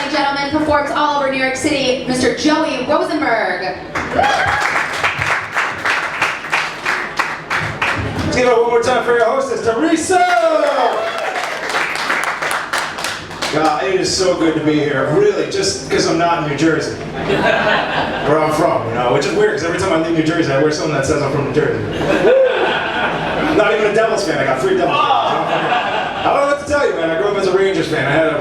and gentlemen, performs all over New York City, Mr. Joey Rosenberg. Let's give it one more time for your hostess, Teresa! God, it is so good to be here. Really, just because I'm not in New Jersey. Where I'm from, you know, which is weird because every time I leave New Jersey, I wear something that says I'm from New Jersey. I'm not even a Devils fan, I got 3 Devils fans. I don't know what to tell you, man. I grew up as a Rangers fan. I had a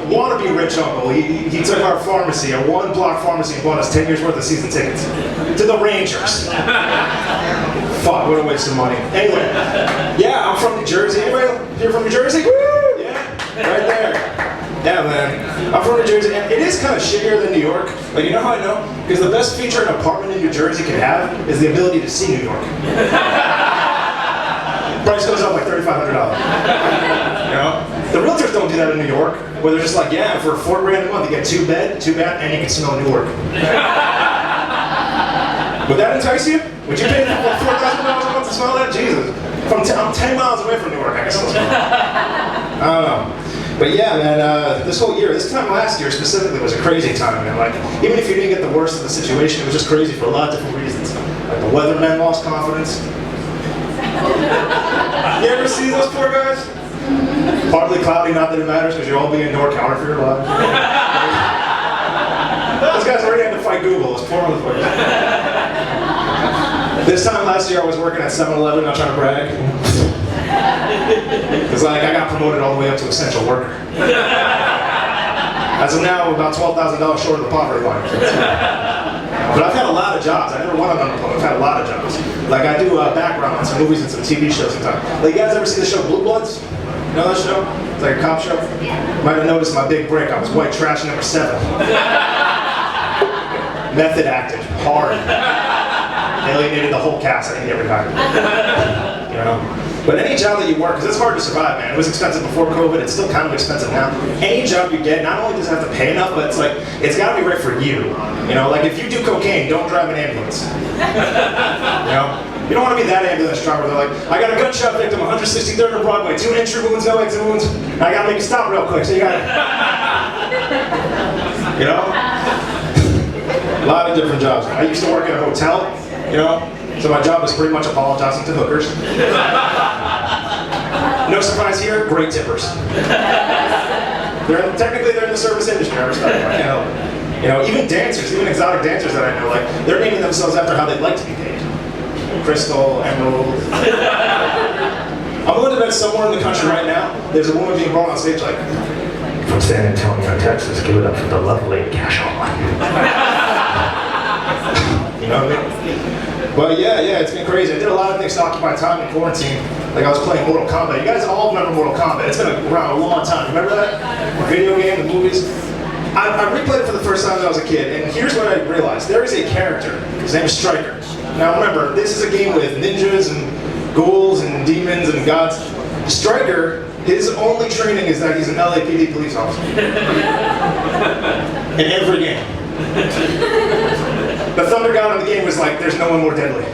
wannabe rich uncle. He took our pharmacy, a 1-block pharmacy, and bought us 10 years worth of season tickets to the Rangers. Fuck, what a waste of money. Anyway, yeah, I'm from New Jersey. Anybody here from New Jersey? Woo! Yeah, right there. Yeah, man. I'm from New Jersey, and it is kind of shittier than New York. Like, you know how I know? Because the best feature an apartment in New Jersey can have is the ability to see New York. Price goes up like $3,500. You know? The realtors don't do that in New York, where they're just like, yeah, for $4 grand a month, you get 2 bed, 2 bath, and you can smell Newark. Would that entice you? Would you pay $4,000 a month to smell that? Jesus. I'm 10 miles away from Newark, I can still smell it. I don't know. But yeah, man, this whole year, this time last year specifically was a crazy time, man. Like, even if you didn't get the worst of the situation, it was just crazy for a lot of different reasons. Like, the weathermen lost confidence. You ever see those poor guys? Partly cloudy, not that it matters, because you're all being NorCal for your life. Those guys already had to fight Google, those poor motherfuckers. This time last year, I was working at 7-Eleven, not trying to brag. Because like, I got promoted all the way up to essential worker. As of now, I'm about $12,000 short of the poverty line. But I've had a lot of jobs. I never went on unemployment. I've had a lot of jobs. Like I do background on some movies and some TV shows sometimes. Like you guys ever see the show Blue Bloods? You know that show? It's like a cop show. You might have noticed my big break. I was white trash number 7. Method acted hard. Alienated the whole cast. I didn't get retired. You know? But any job that you work, because it's hard to survive, man. It was expensive before COVID, it's still kind of expensive now. Any job you get, not only does it have to pay enough, but it's like, it's gotta be right for you. You know, like if you do cocaine, don't drive an ambulance. You know? You don't want to be that ambulance driver. They're like, I got a gunshot victim, 163rd and Broadway, 2 entry wounds, no exit wounds. I gotta make it stop real quick, so you gotta... You know? A lot of different jobs. I used to work at a hotel, you know? So my job is pretty much apologizing to hookers. No surprise here, great tippers. Technically they're in the service industry, I respect them, I can't help it. You know, even dancers, even exotic dancers that I know, like, they're naming themselves after how they'd like to be paid. Crystal, Emerald. I'm willing to bet somewhere in the country right now, there's a woman being brought on stage like, from San Antonio, Texas, give it up for the lovely Cash Online. You know what I mean? But yeah, it's been crazy. I did a lot of things to occupy time in quarantine. Like I was playing Mortal Kombat. You guys all remember Mortal Kombat. It's been around a long time. Remember that? The video game, the movies? I replayed it for the first time when I was a kid, and here's what I realized. There is a character. His name is Stryker. Now remember, this is a game with ninjas and ghouls and demons and gods. Stryker, his only training is that he's an LAPD police officer. In every game. The Thunder God in the game was like, there's no one more deadly.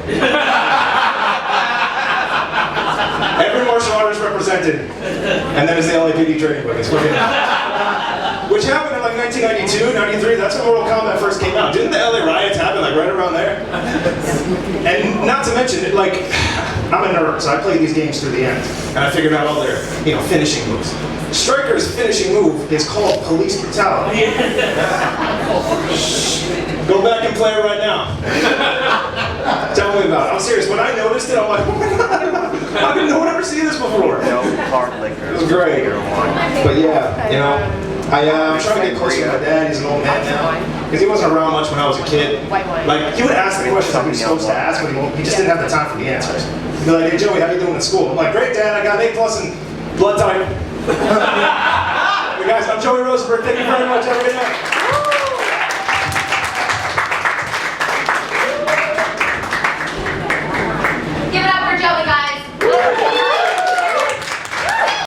Every martial artist represented, and then it's the LAPD training book. It's fucking... Which happened in like 1992, 93, that's when Mortal Kombat first came out. Didn't the LA riots happen like right around there? And not to mention, like, I'm a nerd, so I play these games through the end. And I figured out all their, you know, finishing moves. Stryker's finishing move is called police brutality. Go back and play it right now. Tell me about it. I'm serious. When I noticed it, I'm like, oh my god, how did no one ever see this before? No hard liquor. It was great. But yeah, you know, I'm trying to get closer to my dad. He's an old man now. Because he wasn't around much when I was a kid. Like, he would ask the questions he was supposed to ask, but he just didn't have the time for the answers. He'd be like, hey Joey, how you doing in school? I'm like, great dad, I got an A+ in blood type. Hey guys, I'm Joey Rosenberg. Thank you very much. Have a good night.